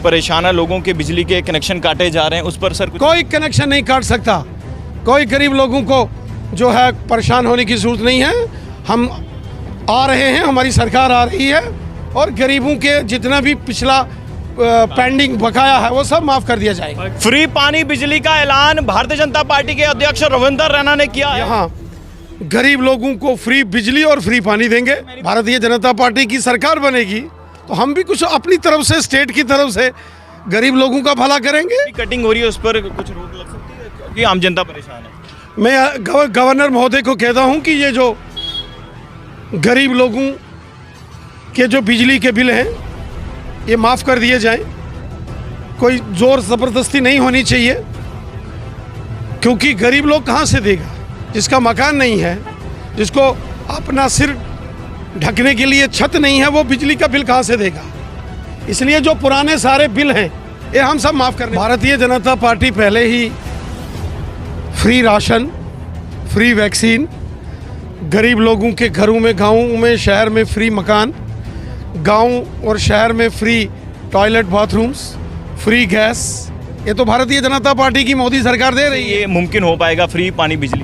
परेशान है, लोगों के बिजली के कनेक्शन काटे जा रहे हैं, उस पर सर कोई कनेक्शन नहीं काट सकता। कोई गरीब लोगों को जो है परेशान होने की ज़रूरत नहीं है। हम आ रहे हैं, हमारी सरकार आ रही है और गरीबों के जितना भी पिछला पेंडिंग बकाया है वो सब माफ़ कर दिया जाएगा। फ्री पानी बिजली का ऐलान भारतीय जनता पार्टी के अध्यक्ष रविंदर रैना ने किया है। यहाँ गरीब लोगों को फ्री बिजली और फ्री पानी देंगे। भारतीय जनता पार्टी की सरकार बनेगी तो हम भी कुछ अपनी तरफ से, स्टेट की तरफ से गरीब लोगों का भला करेंगे। कटिंग हो रही है, उस पर कुछ रोक लग सकती है क्योंकि आम जनता परेशान है। मैं गवर्नर महोदय को कहता हूं कि ये जो गरीब लोगों के जो बिजली के बिल हैं ये माफ़ कर दिए जाएं। कोई ज़ोर ज़बरदस्ती नहीं होनी चाहिए, क्योंकि गरीब लोग कहां से देगा? जिसका मकान नहीं है, जिसको अपना सिर ढकने के लिए छत नहीं है, वो बिजली का बिल कहां से देगा? इसलिए जो पुराने सारे बिल हैं ये हम सब माफ़ करने। भारतीय जनता पार्टी पहले ही फ्री राशन, फ्री वैक्सीन, गरीब लोगों के घरों में, गाँव में, शहर में फ्री मकान, गांव और शहर में free toilet bathrooms, free gas, ये तो भारतीय जनता पार्टी की मोदी सरकार दे रही है। ये मुमकिन हो पाएगा फ्री पानी बिजली?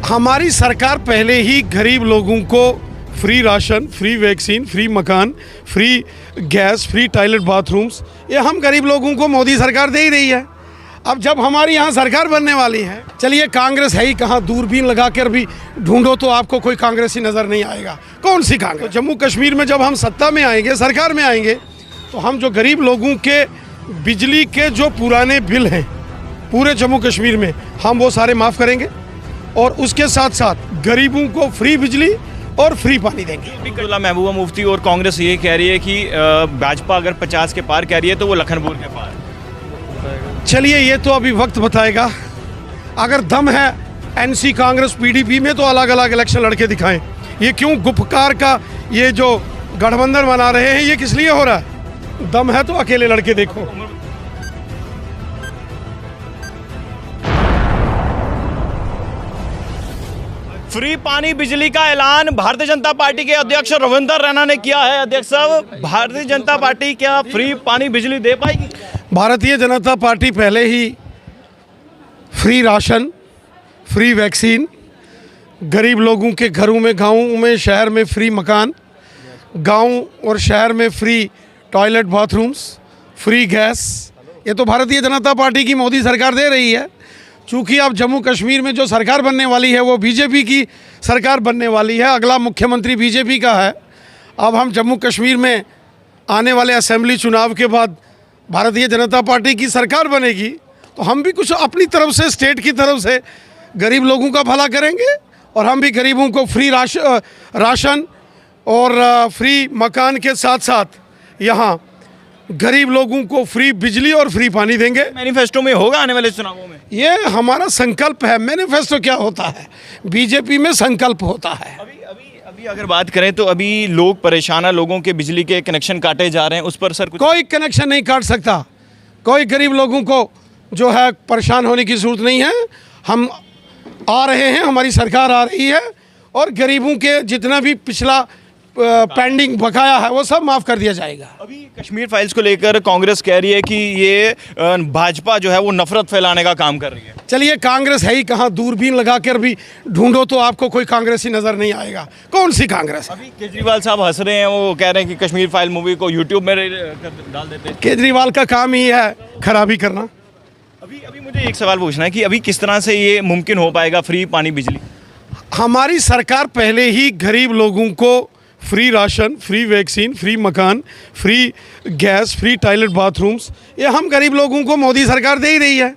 हमारी सरकार पहले ही गरीब लोगों को free ration, free vaccine, free मकान, free gas, free toilet bathrooms, ये हम गरीब लोगों को मोदी सरकार दे ही रही है। अब जब हमारी यहाँ सरकार बनने वाली है, चलिए कांग्रेस है ही कहाँ, दूरबीन लगाकर भी ढूंढो तो आपको कोई कांग्रेसी नज़र नहीं आएगा। कौन सी कांग्रेस? तो जम्मू कश्मीर में जब हम सत्ता में आएंगे, सरकार में आएंगे, तो हम जो गरीब लोगों के बिजली के जो पुराने बिल हैं पूरे जम्मू कश्मीर में, हम वो सारे माफ़ करेंगे और उसके साथ साथ गरीबों को फ्री बिजली और फ्री पानी देंगे। महबूबा मुफ्ती और कांग्रेस ये कह रही है कि भाजपा अगर 50 के पार कह रही है तो वो लखनपुर के पार। चलिए ये तो अभी वक्त बताएगा। अगर दम है एनसी, कांग्रेस, पीडीपी में तो अलग अलग इलेक्शन लड़के दिखाएं। ये क्यों गुपकार का ये जो गठबंधन बना रहे हैं, ये किस लिए हो रहा है? दम है तो अकेले लड़के देखो। फ्री पानी बिजली का ऐलान भारतीय जनता पार्टी के अध्यक्ष रविंदर रैना ने किया है। अध्यक्ष साहब, भारतीय जनता पार्टी क्या फ्री पानी बिजली दे पाएगी? भारतीय जनता पार्टी पहले ही फ्री राशन, फ्री वैक्सीन, गरीब लोगों के घरों में, गाँव में, शहर में फ्री मकान, गांव और शहर में free toilet bathrooms, free gas, ये तो भारतीय जनता पार्टी की मोदी सरकार दे रही है। चूँकि अब जम्मू कश्मीर में जो सरकार बनने वाली है वो बीजेपी की सरकार बनने वाली है, अगला मुख्यमंत्री बीजेपी का है। अब हम जम्मू कश्मीर में आने वाले असेंबली चुनाव के बाद भारतीय जनता पार्टी की सरकार बनेगी तो हम भी कुछ अपनी तरफ से, स्टेट की तरफ से गरीब लोगों का भला करेंगे और हम भी गरीबों को फ्री राशन और फ्री मकान के साथ साथ यहाँ गरीब लोगों को फ्री बिजली और फ्री पानी देंगे। मैनिफेस्टो में होगा आने वाले चुनावों में? ये हमारा संकल्प है। मैनिफेस्टो क्या होता है? बीजेपी में संकल्प होता है। अभी अगर बात करें तो अभी लोग परेशान है, लोगों के बिजली के कनेक्शन काटे जा रहे हैं, उस पर सर कोई कनेक्शन नहीं काट सकता। कोई गरीब लोगों को जो है परेशान होने की ज़रूरत नहीं है। हम आ रहे हैं, हमारी सरकार आ रही है और गरीबों के जितना भी पिछला पेंडिंग बकाया है वो सब माफ़ कर दिया जाएगा। अभी कश्मीर फाइल्स को लेकर कांग्रेस कह रही है कि ये भाजपा जो है वो नफरत फैलाने का काम कर रही है। चलिए कांग्रेस है ही कहाँ, दूरबीन लगाकर भी ढूंढो तो आपको कोई कांग्रेसी नज़र नहीं आएगा। कौन सी कांग्रेस? अभी केजरीवाल साहब हंस रहे हैं, वो कह रहे हैं कि कश्मीर फाइल मूवी को यूट्यूब में डाल देते हैं। केजरीवाल का काम ही है खराबी करना। अभी मुझे एक सवाल पूछना है कि अभी किस तरह से ये मुमकिन हो पाएगा फ्री पानी बिजली? हमारी सरकार पहले ही गरीब लोगों को free ration, free vaccine, free मकान, free gas, free toilet bathrooms, ये हम गरीब लोगों को मोदी सरकार दे ही रही है।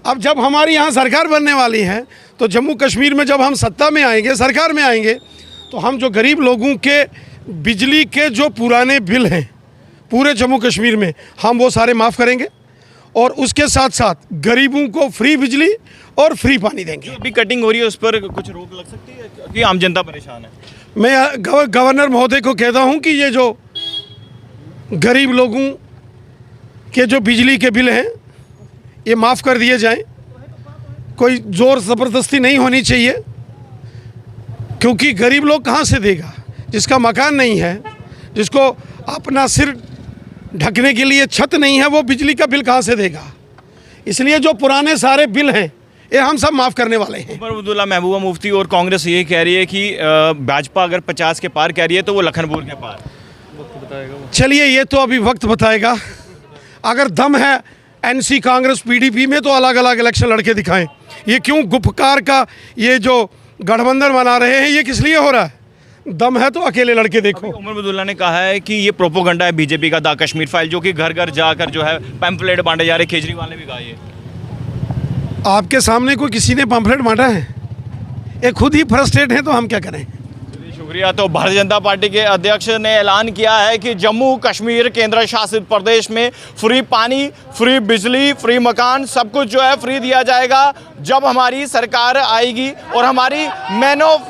अब जब हमारी यहाँ सरकार बनने वाली है तो जम्मू कश्मीर में जब हम सत्ता में आएंगे, सरकार में आएंगे, तो हम जो गरीब लोगों के बिजली के जो पुराने बिल हैं पूरे जम्मू कश्मीर में, हम वो सारे माफ़ करेंगे और उसके साथ साथ गरीबों को फ्री बिजली और फ्री पानी देंगे। अभी कटिंग हो रही है, उस पर कुछ रोक लग सकती है क्योंकि आम जनता परेशान है। मैं गवर्नर महोदय को कहता हूं कि ये जो गरीब लोगों के जो बिजली के बिल हैं ये माफ़ कर दिए जाएं। कोई ज़ोर ज़बरदस्ती नहीं होनी चाहिए, क्योंकि गरीब लोग कहां से देगा? जिसका मकान नहीं है, जिसको अपना सिर ढकने के लिए छत नहीं है, वो बिजली का बिल कहाँ से देगा? इसलिए जो पुराने सारे बिल हैं ये हम सब माफ़ करने वाले हैं। उमर अब्दुल्ला, महबूबा मुफ्ती और कांग्रेस ये कह रही है कि भाजपा अगर 50 के पार कह रही है तो वो लखनपुर के पार। चलिए ये तो अभी वक्त बताएगा। अगर दम है एनसी कांग्रेस पीडीपी में तो अलग अलग इलेक्शन लड़के दिखाएं। ये क्यों गुपकार का ये जो गठबंधन बना रहे हैं, ये किस लिए हो रहा है? दम है तो अकेले लड़के देखो। उमर अब्दुल्ला ने कहा है कि ये प्रोपोगंडा है बीजेपी का, द कश्मीर फाइल, जो कि घर घर जाकर जो है पैम्फलेट बांटे जा रहे। केजरीवाल ने भी कहा ये। आपके सामने कोई किसी ने पम्फलेट बांटा है? ये खुद ही फ्रस्ट्रेट हैं तो हम क्या करें? शुक्रिया। तो भारतीय जनता पार्टी के अध्यक्ष ने ऐलान किया है कि जम्मू कश्मीर केंद्र शासित प्रदेश में फ्री पानी, फ्री बिजली, फ्री मकान, सब कुछ जो है फ्री दिया जाएगा जब हमारी सरकार आएगी। और हमारी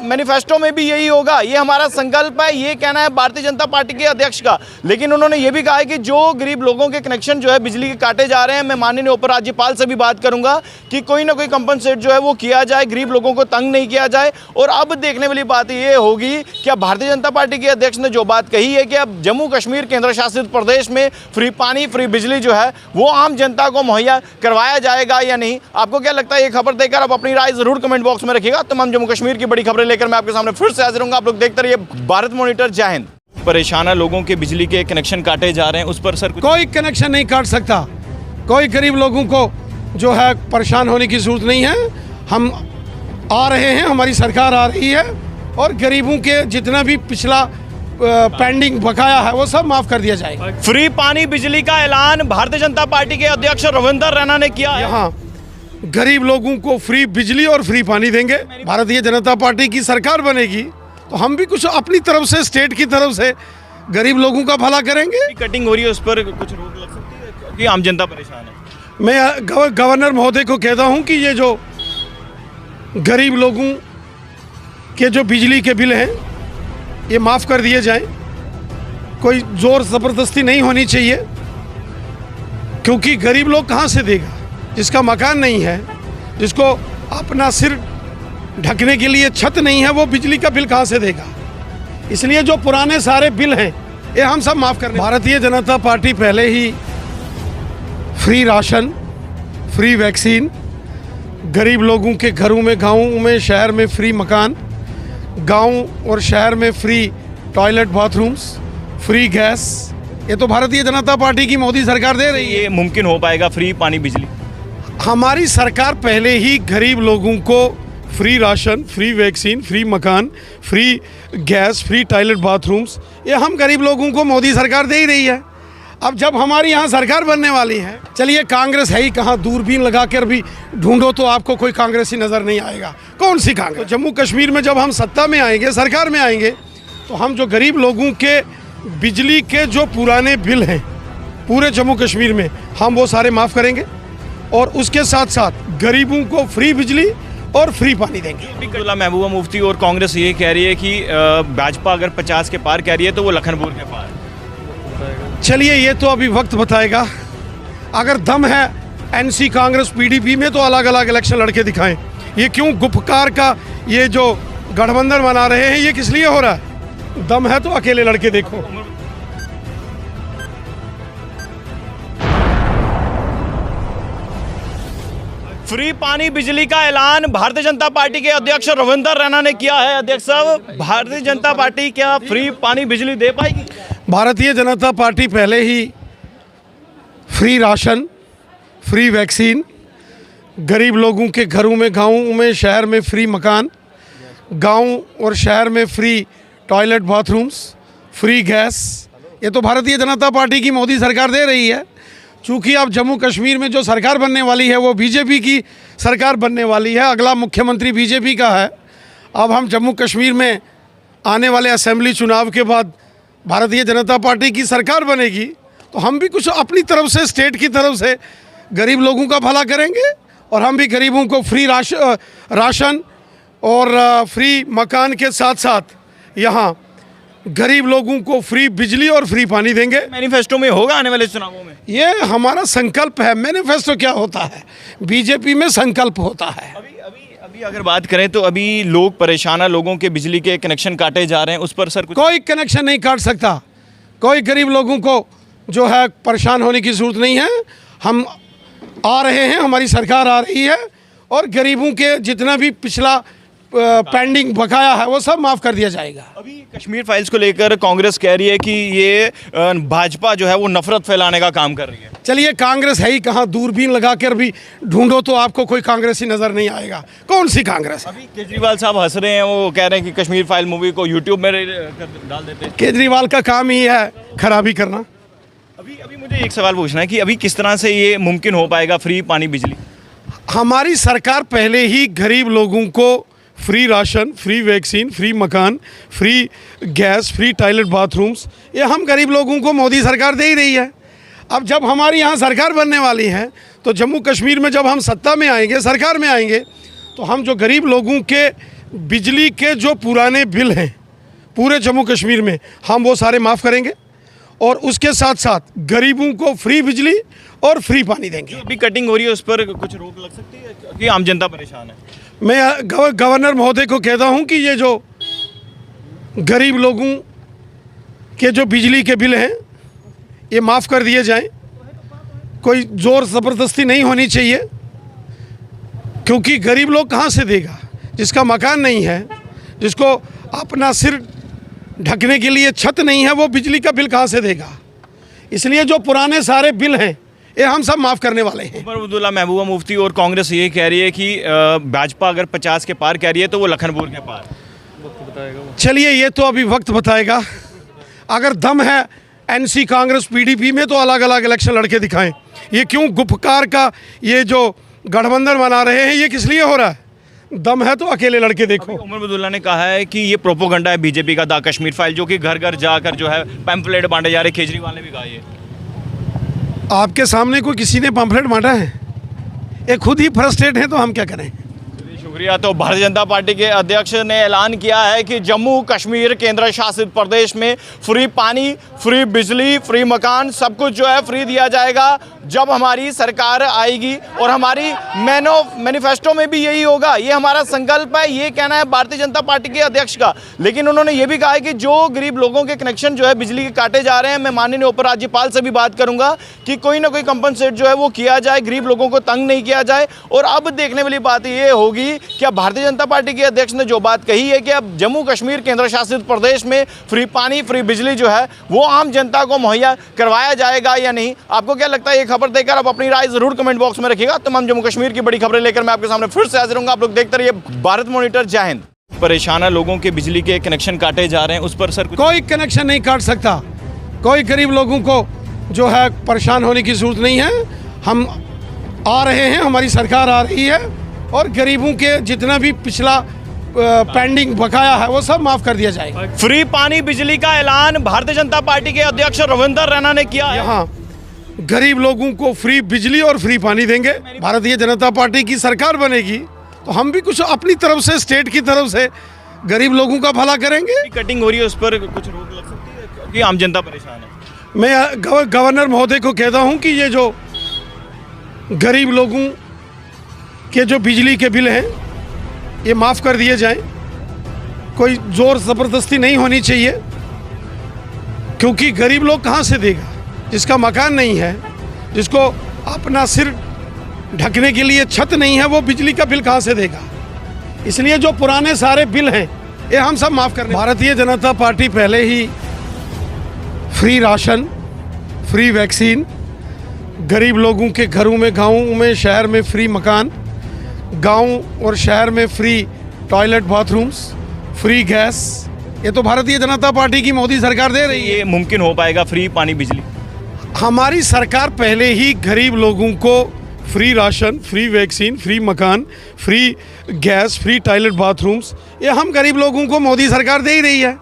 मैनिफेस्टो में भी यही होगा, ये हमारा संकल्प है, ये कहना है भारतीय जनता पार्टी के अध्यक्ष का। लेकिन उन्होंने ये भी कहा है कि जो गरीब लोगों के कनेक्शन जो है बिजली के काटे जा रहे हैं, मैं माननीय उपराज्यपाल से भी बात करूंगा कि कोई ना कोई कंपनसेट जो है वो किया जाए, गरीब लोगों को तंग नहीं किया जाए। और अब देखने वाली बात ये होगी कि अब भारतीय जनता पार्टी के अध्यक्ष ने जो बात कही है कि अब जम्मू कश्मीर केंद्र शासित प्रदेश में फ्री पानी, फ्री बिजली जो है वो आम जनता को मुहैया करवाया जाएगा या नहीं। आपको क्या लगता है? ये खबर देकर आप अपनी राय जरूर कमेंट बॉक्स में रखिएगा। तमाम जम्मू कश्मीर की बड़ी खबरें लेकर मैं आपके सामने फिर से हाजिर हूंगा। आप लोग देखते रहिए भारत मॉनिटर। जय हिंद। परेशान लोगों के बिजली के कनेक्शन काटे जा रहे हैं, उस पर सर कोई कनेक्शन नहीं काट सकता। कोई गरीब लोगों को जो है परेशान होने की जरूरत नहीं है। हम आ रहे हैं, हमारी सरकार आ रही है और गरीबों के जितना भी पिछला पेंडिंग बकाया है वो सब माफ कर दिया जाएगा। फ्री पानी बिजली का ऐलान भारतीय जनता पार्टी के अध्यक्ष रविंदर रैना ने किया है। यहाँ गरीब लोगों को फ्री बिजली और फ्री पानी देंगे। भारतीय जनता पार्टी की सरकार बनेगी तो हम भी कुछ अपनी तरफ से, स्टेट की तरफ से गरीब लोगों का भला करेंगे। कटिंग हो रही है, उस पर कुछ रोक लग सकती है क्योंकि आम जनता परेशान है। मैं गवर्नर महोदय को कहता हूँ कि ये जो गरीब लोगों के जो बिजली के बिल हैं ये माफ़ कर दिए जाएं। कोई ज़ोर ज़बरदस्ती नहीं होनी चाहिए, क्योंकि गरीब लोग कहाँ से देगा? जिसका मकान नहीं है, जिसको अपना सिर ढकने के लिए छत नहीं है, वो बिजली का बिल कहाँ से देगा? इसलिए जो पुराने सारे बिल हैं ये हम सब माफ़ करने। भारतीय जनता पार्टी पहले ही फ्री राशन, फ्री वैक्सीन, गरीब लोगों के घरों में, गाँव में, शहर में फ्री मकान, गांव और शहर में free toilet, bathrooms, free gas, ये तो भारतीय जनता पार्टी की मोदी सरकार दे रही है। ये मुमकिन हो पाएगा फ्री पानी बिजली? हमारी सरकार पहले ही गरीब लोगों को free ration, free vaccine, free मकान, free gas, free toilet, bathrooms, ये हम गरीब लोगों को मोदी सरकार दे ही रही है। अब जब हमारी यहाँ सरकार बनने वाली है, चलिए कांग्रेस है ही कहाँ, दूरबीन लगा कर भी ढूंढो तो आपको कोई कांग्रेसी नज़र नहीं आएगा। कौन सी कांग्रेस? जम्मू कश्मीर में जब हम सत्ता में आएंगे, सरकार में आएंगे, तो हम जो गरीब लोगों के बिजली के जो पुराने बिल हैं पूरे जम्मू कश्मीर में, हम वो सारे माफ़ करेंगे और उसके साथ साथ गरीबों को फ्री बिजली और फ्री पानी देंगे। महबूबा मुफ्ती और कांग्रेस ये कह रही है कि भाजपा अगर 50 के पार कह रही है तो वो लखनपुर के पार। चलिए ये तो अभी वक्त बताएगा। अगर दम है एनसी कांग्रेस पीडीपी में तो अलग अलग इलेक्शन लड़के दिखाएं। ये क्यों गुपकार का ये जो गठबंधन बना रहे हैं, ये किस लिए हो रहा है? दम है तो अकेले लड़के देखो। फ्री पानी बिजली का ऐलान भारतीय जनता पार्टी के अध्यक्ष रविंदर रैना ने किया है। अध्यक्ष साहब, भारतीय जनता पार्टी क्या फ्री पानी बिजली दे पाएगी? भारतीय जनता पार्टी पहले ही फ्री राशन, फ्री वैक्सीन, गरीब लोगों के घरों में, गाँव में, शहर में फ्री मकान, गांव और शहर में free toilet, bathrooms, free gas, ये तो भारतीय जनता पार्टी की मोदी सरकार दे रही है। चूँकि अब जम्मू कश्मीर में जो सरकार बनने वाली है वो बीजेपी की सरकार बनने वाली है, अगला मुख्यमंत्री बीजेपी का है। अब हम जम्मू कश्मीर में आने वाले असेंबली चुनाव के बाद भारतीय जनता पार्टी की सरकार बनेगी तो हम भी कुछ अपनी तरफ से, स्टेट की तरफ से गरीब लोगों का भला करेंगे और हम भी गरीबों को फ्री राशन और फ्री मकान के साथ साथ यहाँ गरीब लोगों को फ्री बिजली और फ्री पानी देंगे। मैनिफेस्टो में होगा आने वाले चुनावों में? ये हमारा संकल्प है। मैनिफेस्टो क्या होता है? बीजेपी में संकल्प होता है। अभी अगर बात करें तो अभी लोग परेशान, लोगों के बिजली के कनेक्शन काटे जा रहे हैं, उस पर सर कुछ? कोई कनेक्शन नहीं काट सकता। कोई गरीब लोगों को जो है परेशान होने की ज़रूरत नहीं है। हम आ रहे हैं, हमारी सरकार आ रही है और गरीबों के जितना भी पिछला पेंडिंग बकाया है वो सब माफ़ कर दिया जाएगा। अभी कश्मीर फाइल्स को लेकर कांग्रेस कह रही है कि ये भाजपा जो है वो नफरत फैलाने का काम कर रही है। चलिए, कांग्रेस है ही कहाँ, दूरबीन लगा कर भी ढूंढो तो आपको कोई कांग्रेसी नज़र नहीं आएगा। कौन सी कांग्रेस? अभी केजरीवाल साहब हंस रहे हैं, वो कह रहे हैं कि कश्मीर फाइल मूवी को यूट्यूब में डाल देते हैं। केजरीवाल का काम ही है खराबी करना। अभी अभी मुझे एक सवाल पूछना है कि अभी किस तरह से ये मुमकिन हो पाएगा फ्री पानी बिजली? हमारी सरकार पहले ही गरीब लोगों को free ration, free vaccine, free मकान, free gas, free toilet bathrooms, ये हम गरीब लोगों को मोदी सरकार दे ही रही है। अब जब हमारी यहाँ सरकार बनने वाली है तो जम्मू कश्मीर में जब हम सत्ता में आएंगे, सरकार में आएंगे, तो हम जो गरीब लोगों के बिजली के जो पुराने बिल हैं पूरे जम्मू कश्मीर में, हम वो सारे माफ़ करेंगे और उसके साथ साथ गरीबों को फ्री बिजली और फ्री पानी देंगे। अभी कटिंग हो रही है, उस पर कुछ रोक लग सकती है क्योंकि आम जनता परेशान है। मैं गवर्नर महोदय को कहता हूं कि ये जो गरीब लोगों के जो बिजली के बिल हैं ये माफ़ कर दिए जाएं। कोई ज़ोर ज़बरदस्ती नहीं होनी चाहिए, क्योंकि गरीब लोग कहां से देगा? जिसका मकान नहीं है, जिसको अपना सिर ढकने के लिए छत नहीं है, वो बिजली का बिल कहां से देगा? इसलिए जो पुराने सारे बिल हैं ये हम सब माफ़ करने वाले हैं। उमर अब्दुल्ला, महबूबा मुफ्ती और कांग्रेस ये कह रही है कि भाजपा अगर 50 के पार कह रही है तो वो लखनपुर के पार। वक्त बताएगा वो। चलिए, ये तो अभी वक्त बताएगा। अगर दम है एनसी, कांग्रेस, पीडीपी में तो अलग अलग इलेक्शन लड़के दिखाएं। ये क्यों गुपकार का ये जो गठबंधन बना रहे हैं, ये किस लिए हो रहा है? दम है तो अकेले लड़के देखो। उमर अब्दुल्ला ने कहा है कि ये प्रोपोगंडा है बीजेपी का, द कश्मीर फाइल, जो कि घर घर जाकर जो है पैम्पलेट बांटे जा रहे। केजरीवाल ने भी कहा ये। आपके सामने कोई किसी ने पंफलेट बांटा है? ये खुद ही फ्रस्ट्रेट है, तो हम क्या करें? शुक्रिया। तो भारतीय जनता पार्टी के अध्यक्ष ने ऐलान किया है कि जम्मू कश्मीर केंद्र शासित प्रदेश में फ्री पानी, फ्री बिजली, फ्री मकान, सब कुछ जो है फ्री दिया जाएगा जब हमारी सरकार आएगी। और हमारी मैनिफेस्टो में भी यही होगा, ये हमारा संकल्प है, ये कहना है भारतीय जनता पार्टी के अध्यक्ष का। लेकिन उन्होंने ये भी कहा है कि जो गरीब लोगों के कनेक्शन जो है बिजली के काटे जा रहे हैं, मैं माननीय उपराज्यपाल से भी बात करूंगा कि कोई ना कोई कंपनसेट जो है वो किया जाए, गरीब लोगों को तंग नहीं किया जाए। और अब देखने वाली बात ये होगी कि अब भारतीय जनता पार्टी के अध्यक्ष ने जो बात कही है कि अब जम्मू कश्मीर केंद्र शासित प्रदेश में फ्री पानी, फ्री बिजली जो है वो आम जनता को मुहैया करवाया जाएगा या नहीं। आपको क्या लगता है? ये खबर देकर आप अपनी राय जरूर कमेंट बॉक्स में रखिएगा। तमाम जम्मू कश्मीर की बड़ी खबरें लेकर मैं आपके सामने फिर से हाजिर हूंगा। आप लोग देखते रहिए भारत मॉनिटर। जय हिंद। परेशान है लोगों के बिजली के कनेक्शन काटे जा रहे हैं, उस पर सर कोई कनेक्शन नहीं काट सकता। कोई गरीब लोगों को जो है परेशान होने की ज़रूरत नहीं है। हम आ रहे हैं, हमारी सरकार आ रही है और गरीबों के जितना भी पिछला पेंडिंग बकाया है वो सब माफ़ कर दिया जाएगा। फ्री पानी बिजली का ऐलान भारतीय जनता पार्टी के अध्यक्ष रविंदर रैना ने किया है। यहाँ गरीब लोगों को फ्री बिजली और फ्री पानी देंगे। भारतीय जनता पार्टी की सरकार बनेगी तो हम भी कुछ अपनी तरफ से, स्टेट की तरफ से गरीब लोगों का भला करेंगे। कटिंग हो रही है, उस पर कुछ रोक लग सकती है क्योंकि आम जनता परेशान है। मैं गवर्नर महोदय को कहता हूं कि ये जो गरीब लोगों के जो बिजली के बिल हैं ये माफ़ कर दिए जाएं। कोई ज़ोर ज़बरदस्ती नहीं होनी चाहिए, क्योंकि गरीब लोग कहां से देगा? जिसका मकान नहीं है, जिसको अपना सिर ढकने के लिए छत नहीं है, वो बिजली का बिल कहां से देगा? इसलिए जो पुराने सारे बिल हैं ये हम सब माफ़ करने। भारतीय जनता पार्टी पहले ही फ्री राशन, फ्री वैक्सीन, गरीब लोगों के घरों में, गाँव में, शहर में फ्री मकान, गांव और शहर में free toilet bathrooms, free gas, ये तो भारतीय जनता पार्टी की मोदी सरकार दे रही है। ये मुमकिन हो पाएगा फ्री पानी बिजली? हमारी सरकार पहले ही गरीब लोगों को free ration, free vaccine, free मकान, free gas, free toilet bathrooms, ये हम गरीब लोगों को मोदी सरकार दे ही रही है।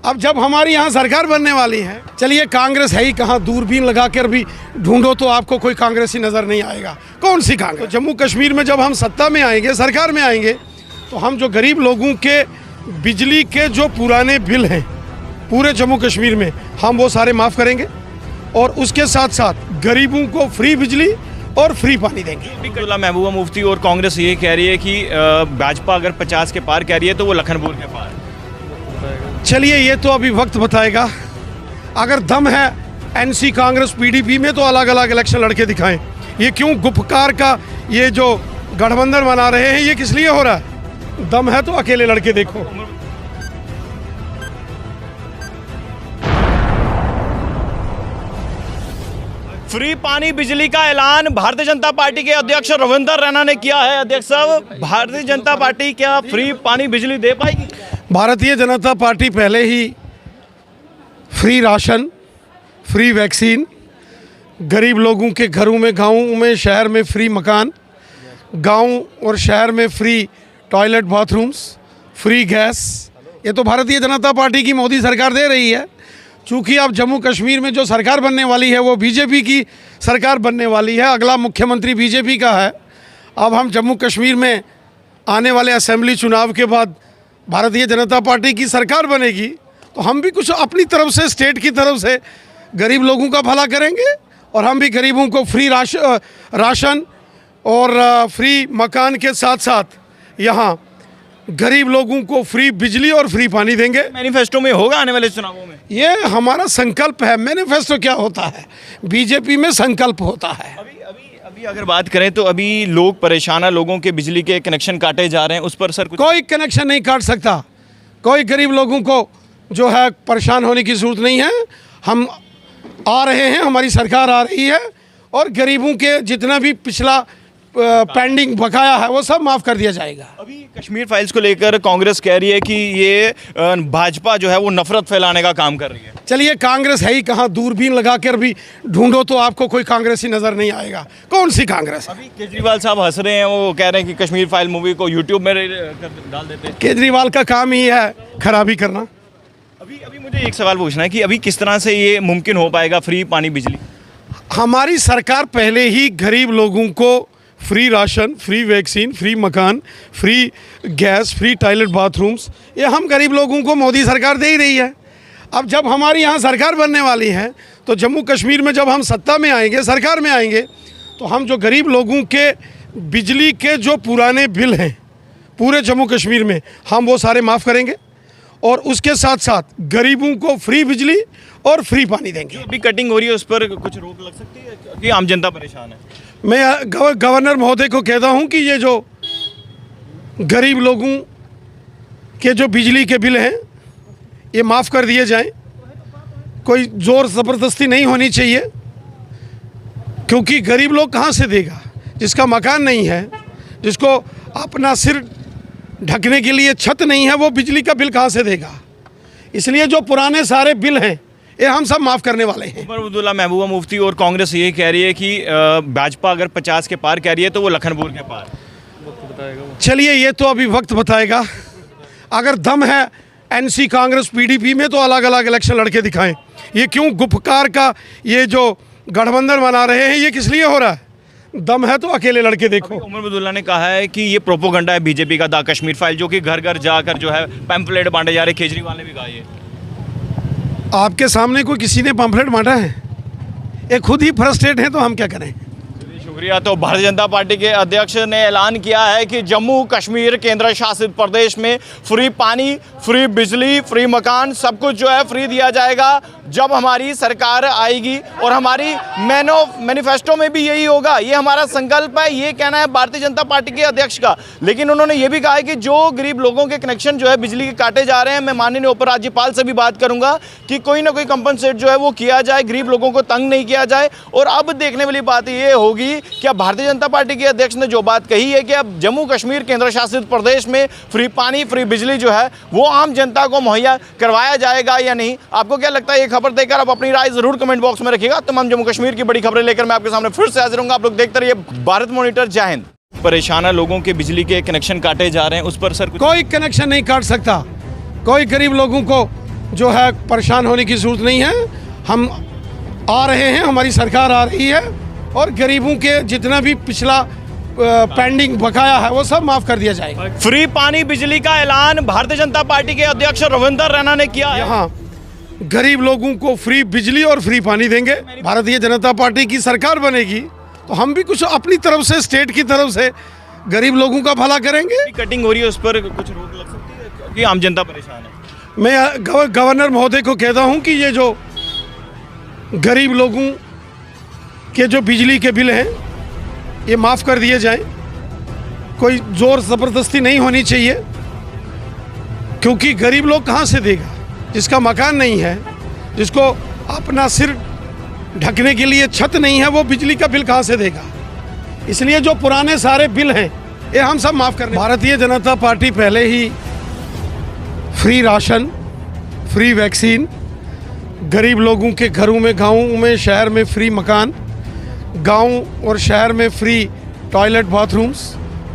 अब जब हमारी यहाँ सरकार बनने वाली है, चलिए, कांग्रेस है ही कहाँ, दूरबीन लगा कर भी ढूंढो तो आपको कोई कांग्रेसी नज़र नहीं आएगा। कौन सी कांग्रेस? तो जम्मू कश्मीर में जब हम सत्ता में आएंगे, सरकार में आएंगे, तो हम जो गरीब लोगों के बिजली के जो पुराने बिल हैं पूरे जम्मू कश्मीर में, हम वो सारे माफ़ करेंगे और उसके साथ साथ गरीबों को फ्री बिजली और फ्री पानी देंगे। महबूबा मुफ्ती और कांग्रेस ये कह रही है कि भाजपा अगर 50 के पार कह रही है तो वो लखनपुर के पार। चलिए, ये तो अभी वक्त बताएगा। अगर दम है एनसी, कांग्रेस, पीडीपी में तो अलग अलग इलेक्शन लड़के दिखाएं। ये क्यों गुपकार का ये जो गठबंधन बना रहे हैं, ये खुद ही फ्रस्ट्रेट है, तो हम क्या करें? एनसी कांग्रेस पीडीपी में तो अलग अलग इलेक्शन लड़के दिखाएं। ये क्यों गुपकार का ये जो गठबंधन बना रहे हैं, ये किस लिए हो रहा है? दम है तो अकेले लड़के देखो। फ्री पानी बिजली का ऐलान भारतीय जनता पार्टी के अध्यक्ष रविंद्र रैना ने किया है। अध्यक्ष साहब, भारतीय जनता पार्टी क्या फ्री पानी बिजली दे पाएगी? भारतीय जनता पार्टी पहले ही फ्री राशन, फ्री वैक्सीन, गरीब लोगों के घरों में, गाँव में, शहर में फ्री मकान, गांव और शहर में free toilet bathrooms, free gas, ये तो भारतीय जनता पार्टी की मोदी सरकार दे रही है। चूँकि अब जम्मू कश्मीर में जो सरकार बनने वाली है वो बीजेपी की सरकार बनने वाली है, अगला मुख्यमंत्री बीजेपी का है। अब हम जम्मू कश्मीर में आने वाले असेंबली चुनाव के बाद भारतीय जनता पार्टी की सरकार बनेगी, तो हम भी कुछ अपनी तरफ से, स्टेट की तरफ से गरीब लोगों का भला करेंगे और हम भी गरीबों को फ्री राशन और फ्री मकान के साथ साथ यहाँ गरीब लोगों को फ्री बिजली और फ्री पानी देंगे। मैनिफेस्टो में होगा आने वाले चुनावों में? ये हमारा संकल्प है। मैनिफेस्टो क्या होता है? बीजेपी में संकल्प होता है। अभी अगर बात करें तो अभी लोग परेशान हैं, लोगों के बिजली के कनेक्शन काटे जा रहे हैं, उस पर सर कुछ? कोई कनेक्शन नहीं काट सकता। कोई गरीब लोगों को जो है परेशान होने की ज़रूरत नहीं है। हम आ रहे हैं, हमारी सरकार आ रही है और गरीबों के जितना भी पिछला पेंडिंग बकाया है वो सब माफ़ कर दिया जाएगा। अभी कश्मीर फाइल्स को लेकर कांग्रेस कह रही है कि ये भाजपा जो है वो नफरत फैलाने का काम कर रही है। चलिए, कांग्रेस है ही कहाँ? दूरबीन लगाकर भी ढूंढो तो आपको कोई कांग्रेसी नज़र नहीं आएगा। कौन सी कांग्रेस? अभी केजरीवाल साहब हंस रहे हैं, वो कह रहे हैं कि कश्मीर फाइल मूवी को यूट्यूब में डाल देते हैं। केजरीवाल का काम ही है खराबी करना। अभी मुझे एक सवाल पूछना है कि अभी किस तरह से ये मुमकिन हो पाएगा फ्री पानी बिजली? हमारी सरकार पहले ही गरीब लोगों को free ration, free vaccine, free मकान, free gas, free toilet bathrooms, ये हम गरीब लोगों को मोदी सरकार दे ही रही है। अब जब हमारी यहाँ सरकार बनने वाली है तो जम्मू कश्मीर में जब हम सत्ता में आएंगे, सरकार में आएंगे, तो हम जो गरीब लोगों के बिजली के जो पुराने बिल हैं पूरे जम्मू कश्मीर में, हम वो सारे माफ़ करेंगे और उसके साथ साथ गरीबों को फ्री बिजली और फ्री पानी देंगे। अभी कटिंग हो रही है, उस पर कुछ रोक लग सकती है क्योंकि आम जनता परेशान है? मैं गवर्नर महोदय को कहता हूं कि ये जो गरीब लोगों के जो बिजली के बिल हैं ये माफ़ कर दिए जाएं। कोई ज़ोर ज़बरदस्ती नहीं होनी चाहिए, क्योंकि गरीब लोग कहां से देगा? जिसका मकान नहीं है, जिसको अपना सिर ढकने के लिए छत नहीं है, वो बिजली का बिल कहां से देगा? इसलिए जो पुराने सारे बिल हैं ये हम सब माफ़ करने वाले हैं। उमर अब्दुल्ला, महबूबा मुफ्ती और कांग्रेस ये कह रही है कि भाजपा अगर 50 के पार कह रही है तो वो लखनपुर के पार। वक्त बताएगा वो। चलिए, ये तो अभी वक्त बताएगा। अगर दम है एनसी कांग्रेस पीडीपी में तो अलग अलग इलेक्शन लड़के दिखाएं। ये क्यों गुपकार का ये जो गठबंधन बना रहे हैं, ये किस लिए हो रहा है? दम है तो अकेले लड़के देखो। उमर अब्दुल्ला ने कहा है कि ये प्रोपोगंडा है बीजेपी का, द कश्मीर फाइल, जो कि घर घर जाकर जो है पैम्पलेट बांटे जा रहे। केजरीवाल ने भी कहा ये। आपके सामने कोई किसी ने पंफलेट बांटा है? ये खुद ही फ्रस्ट्रेट हैं, तो हम क्या करें? शुक्रिया। तो भारतीय जनता पार्टी के अध्यक्ष ने ऐलान किया है कि जम्मू कश्मीर केंद्र शासित प्रदेश में फ्री पानी, फ्री बिजली, फ्री मकान, सब कुछ जो है फ्री दिया जाएगा जब हमारी सरकार आएगी। और हमारी मैनिफेस्टो में भी यही होगा, ये हमारा संकल्प है, ये कहना है भारतीय जनता पार्टी के अध्यक्ष का। लेकिन उन्होंने ये भी कहा है कि जो गरीब लोगों के कनेक्शन जो है बिजली के काटे जा रहे हैं, मैं माननीय उपराज्यपाल से भी बात करूंगा कि कोई ना कोई कंपनसेट जो है वो किया जाए, गरीब लोगों को तंग नहीं किया जाए। और अब देखने वाली बात ये होगी कि अब भारतीय जनता पार्टी के अध्यक्ष ने जो बात कही है कि अब जम्मू कश्मीर केंद्र शासित प्रदेश में फ्री पानी, फ्री बिजली जो है वो आम जनता को मुहैया करवाया जाएगा या नहीं। आपको क्या लगता है? ये खबर देकर आप अपनी राय जरूर कमेंट बॉक्स में रखिएगा। तमाम जम्मू कश्मीर की बड़ी खबरें लेकर मैं आपके सामने फिर से हाजिर हूंगा। आप लोग देखते रहिए भारत मॉनिटर। जय हिंद। परेशान है, लोगों के बिजली के कनेक्शन काटे जा रहे हैं, उस पर सर कोई कनेक्शन नहीं काट सकता। कोई गरीब लोगों को जो है परेशान होने की जरूरत नहीं है। हम आ रहे हैं, हमारी सरकार आ रही है और गरीबों के जितना भी पिछला पेंडिंग बकाया है वो सब माफ़ कर दिया जाएगा। फ्री पानी बिजली का ऐलान भारतीय जनता पार्टी के अध्यक्ष रविंद्र रैना ने किया है। यहाँ गरीब लोगों को फ्री बिजली और फ्री पानी देंगे। भारतीय जनता पार्टी की सरकार बनेगी तो हम भी कुछ अपनी तरफ से, स्टेट की तरफ से गरीब लोगों का भला करेंगे। कटिंग हो रही है, उस पर कुछ रोक लग सकती है क्योंकि आम जनता परेशान है? मैं गवर्नर महोदय को कहता हूं कि ये जो गरीब लोगों के जो बिजली के बिल हैं ये माफ़ कर दिए जाएं। कोई ज़ोर ज़बरदस्ती नहीं होनी चाहिए, क्योंकि गरीब लोग कहाँ से देगा? जिसका मकान नहीं है, जिसको अपना सिर ढकने के लिए छत नहीं है, वो बिजली का बिल कहाँ से देगा? इसलिए जो पुराने सारे बिल हैं ये हम सब माफ़ करने। भारतीय जनता पार्टी पहले ही फ्री राशन, फ्री वैक्सीन, गरीब लोगों के घरों में, गाँव में, शहर में फ्री मकान, गांव और शहर में free toilet bathrooms,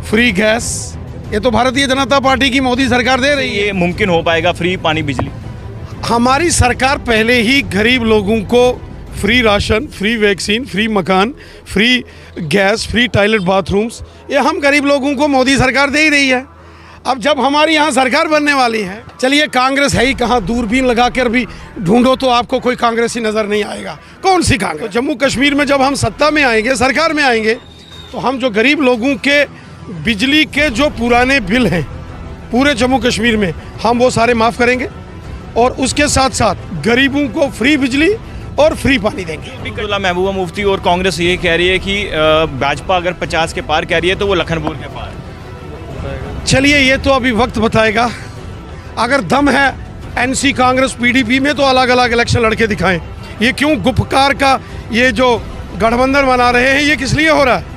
free gas, ये तो भारतीय जनता पार्टी की मोदी सरकार दे रही है। ये मुमकिन हो पाएगा फ्री पानी बिजली? हमारी सरकार पहले ही गरीब लोगों को free ration, free vaccine, free मकान, free gas, free toilet bathrooms, ये हम गरीब लोगों को मोदी सरकार दे ही रही है। अब जब हमारी यहाँ सरकार बनने वाली है, चलिए कांग्रेस है ही कहाँ, दूरबीन लगा कर भी ढूंढो तो आपको कोई कांग्रेसी नज़र नहीं आएगा। कौन सी कांग्रेस? तो जम्मू कश्मीर में जब हम सत्ता में आएंगे, सरकार में आएंगे, तो हम जो गरीब लोगों के बिजली के जो पुराने बिल हैं पूरे जम्मू कश्मीर में, हम वो सारे माफ़ करेंगे और उसके साथ साथ गरीबों को फ्री बिजली और फ्री पानी देंगे। अब्दुल्ला महबूबा मुफ्ती और कांग्रेस ये कह रही है कि भाजपा अगर 50 के पार कह रही है तो वो लखनपुर के पार। चलिए ये तो अभी वक्त बताएगा। अगर दम है एनसी, कांग्रेस, पीडीपी में, तो अलग अलग इलेक्शन लड़के दिखाएं। ये क्यों गुपकार का ये जो गठबंधन बना रहे हैं, ये किस लिए हो रहा है?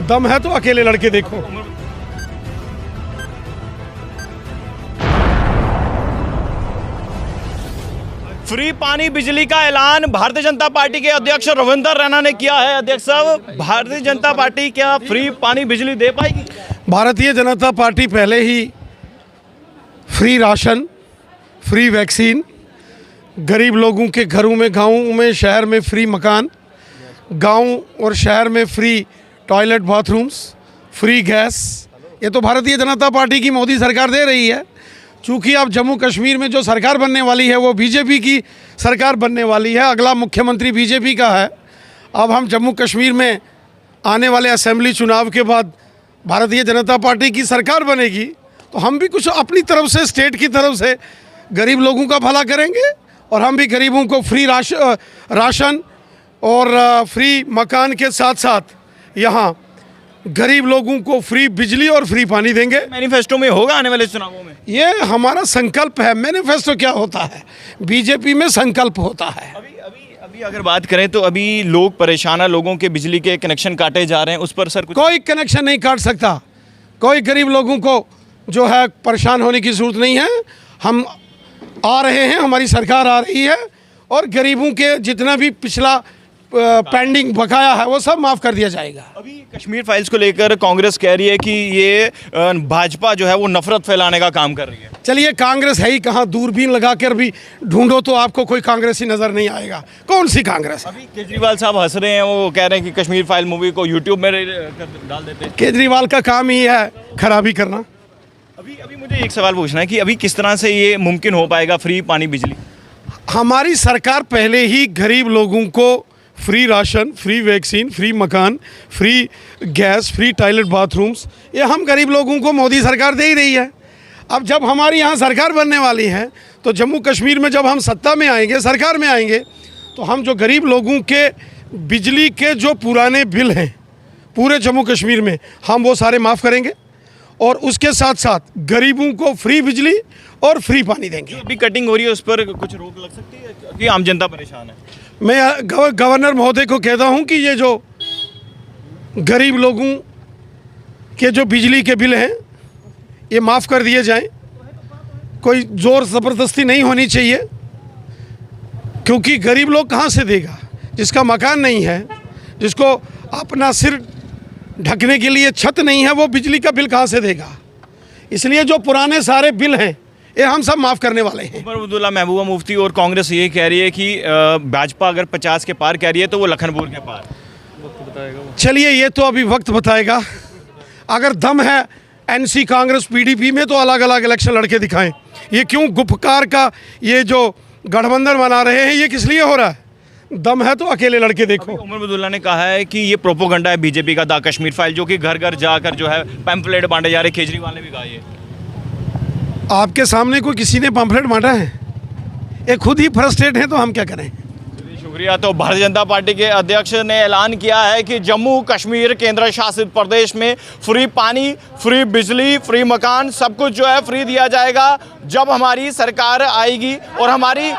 दम है तो अकेले लड़के देखो। फ्री पानी बिजली का ऐलान भारतीय जनता पार्टी के अध्यक्ष रविंदर रैना ने किया है। अध्यक्ष साहब, भारतीय जनता पार्टी क्या फ्री पानी बिजली दे पाएगी? भारतीय जनता पार्टी पहले ही फ्री राशन, फ्री वैक्सीन, गरीब लोगों के घरों में, गाँव में, शहर में फ्री मकान, गांव और शहर में free toilet bathrooms, free gas, ये तो भारतीय जनता पार्टी की मोदी सरकार दे रही है। चूँकि अब जम्मू कश्मीर में जो सरकार बनने वाली है वो बीजेपी की सरकार बनने वाली है, अगला मुख्यमंत्री बीजेपी का है। अब हम जम्मू कश्मीर में आने वाले असेंबली चुनाव के बाद भारतीय जनता पार्टी की सरकार बनेगी, तो हम भी कुछ अपनी तरफ से, स्टेट की तरफ से गरीब लोगों का भला करेंगे और हम भी गरीबों को फ्री राशन और फ्री मकान के साथ साथ यहाँ गरीब लोगों को फ्री बिजली और फ्री पानी देंगे। मैनिफेस्टो में होगा आने वाले चुनावों में? ये हमारा संकल्प है। मैनिफेस्टो क्या होता है? बीजेपी में संकल्प होता है। अभी अगर बात करें तो अभी लोग परेशान हैं, लोगों के बिजली के कनेक्शन काटे जा रहे हैं, उस पर सर कुछ? कोई कनेक्शन नहीं काट सकता। कोई गरीब लोगों को जो है परेशान होने की ज़रूरत नहीं है। हम आ रहे हैं, हमारी सरकार आ रही है और गरीबों के जितना भी पिछला पेंडिंग बकाया है वो सब माफ़ कर दिया जाएगा। अभी कश्मीर फाइल्स को लेकर कांग्रेस कह रही है कि ये भाजपा जो है वो नफरत फैलाने का काम कर रही है। चलिए कांग्रेस है ही कहाँ, दूरबीन लगा कर भी ढूंढो तो आपको कोई कांग्रेसी नज़र नहीं आएगा। कौन सी कांग्रेस? अभी केजरीवाल साहब हंस रहे हैं, वो कह रहे हैं कि कश्मीर फाइल मूवी को यूट्यूब में डाल देते हैं। केजरीवाल का काम ही है खराबी करना। अभी मुझे एक सवाल पूछना है कि अभी किस तरह से ये मुमकिन हो पाएगा फ्री पानी बिजली? हमारी सरकार पहले ही गरीब लोगों को free ration, free vaccine, free मकान, free gas, free toilet bathrooms, ये हम गरीब लोगों को मोदी सरकार दे ही रही है। अब जब हमारी यहाँ सरकार बनने वाली है, तो जम्मू कश्मीर में जब हम सत्ता में आएंगे, सरकार में आएंगे, तो हम जो गरीब लोगों के बिजली के जो पुराने बिल हैं पूरे जम्मू कश्मीर में, हम वो सारे माफ़ करेंगे और उसके साथ साथ गरीबों को फ्री बिजली और फ्री पानी देंगे। अभी कटिंग हो रही है, उस पर कुछ रोक लग सकती है क्योंकि आम जनता परेशान है? मैं गवर्नर महोदय को कहता हूं कि ये जो गरीब लोगों के जो बिजली के बिल हैं ये माफ़ कर दिए जाएं। कोई ज़ोर ज़बरदस्ती नहीं होनी चाहिए, क्योंकि गरीब लोग कहाँ से देगा? जिसका मकान नहीं है, जिसको अपना सिर ढकने के लिए छत नहीं है, वो बिजली का बिल कहाँ से देगा? इसलिए जो पुराने सारे बिल हैं ये हम सब माफ़ करने वाले हैं। अब्दुल्ला महबूबा मुफ्ती और कांग्रेस ये कह रही है कि भाजपा अगर 50 के पार कह रही है तो वो लखनपुर के पार। वक्त बताएगा। चलिए ये तो अभी वक्त बताएगा। अगर दम है एनसी, कांग्रेस, पीडीपी में, तो अलग अलग इलेक्शन लड़के दिखाएं। ये क्यों गुपकार का ये जो गठबंधन बना रहे हैं, ये किस लिए हो रहा है? दम है तो अकेले लड़के देखो। उमर अब्दुल्ला ने कहा है कि ये प्रोपोगंडा है बीजेपी का, द कश्मीर फाइल, जो कि घर घर जाकर जो है पैम्फलेट बांटे जा रहे। केजरीवाल ने भी कहा ये। आपके सामने कोई किसी ने पंफलेट बांटा है? ये खुद ही फ्रस्ट्रेट है, तो हम क्या करें? शुक्रिया। शुक्रिया। तो भारतीय जनता पार्टी के अध्यक्ष ने ऐलान किया है कि जम्मू कश्मीर केंद्र शासित प्रदेश में फ्री पानी, फ्री बिजली, फ्री मकान सब कुछ जो है फ्री दिया जाएगा जब हमारी सरकार आएगी। और हमारी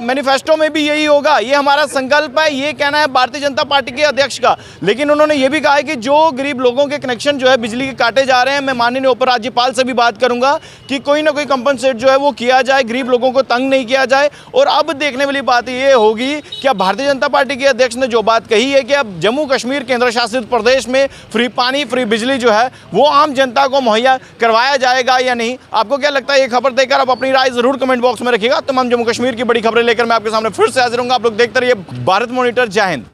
मैनिफेस्टो में भी यही होगा, ये हमारा संकल्प है, ये कहना है भारतीय जनता पार्टी के अध्यक्ष का। लेकिन उन्होंने ये भी कहा है कि जो गरीब लोगों के कनेक्शन जो है बिजली के काटे जा रहे हैं, मैं माननीय उपराज्यपाल से भी बात करूंगा कि कोई ना कोई कंपनसेट जो है वो किया जाए, गरीब लोगों को तंग नहीं किया जाए। और अब देखने वाली बात ये होगी कि अब भारतीय जनता पार्टी के अध्यक्ष ने जो बात कही है कि अब जम्मू कश्मीर केंद्र शासित प्रदेश में फ्री पानी, फ्री बिजली जो है वो आम जनता को मुहैया करवाया जाएगा या नहीं। आपको क्या लगता है? ये खबर देखकर आप अपनी राय जरूर कमेंट बॉक्स में रखिएगा। तमाम जम्मू कश्मीर की बड़ी खबरें लेकर मैं आपके सामने फिर से हाजिर हूंगा। आप लोग देखते रहिए भारत मॉनिटर। जय हिंद।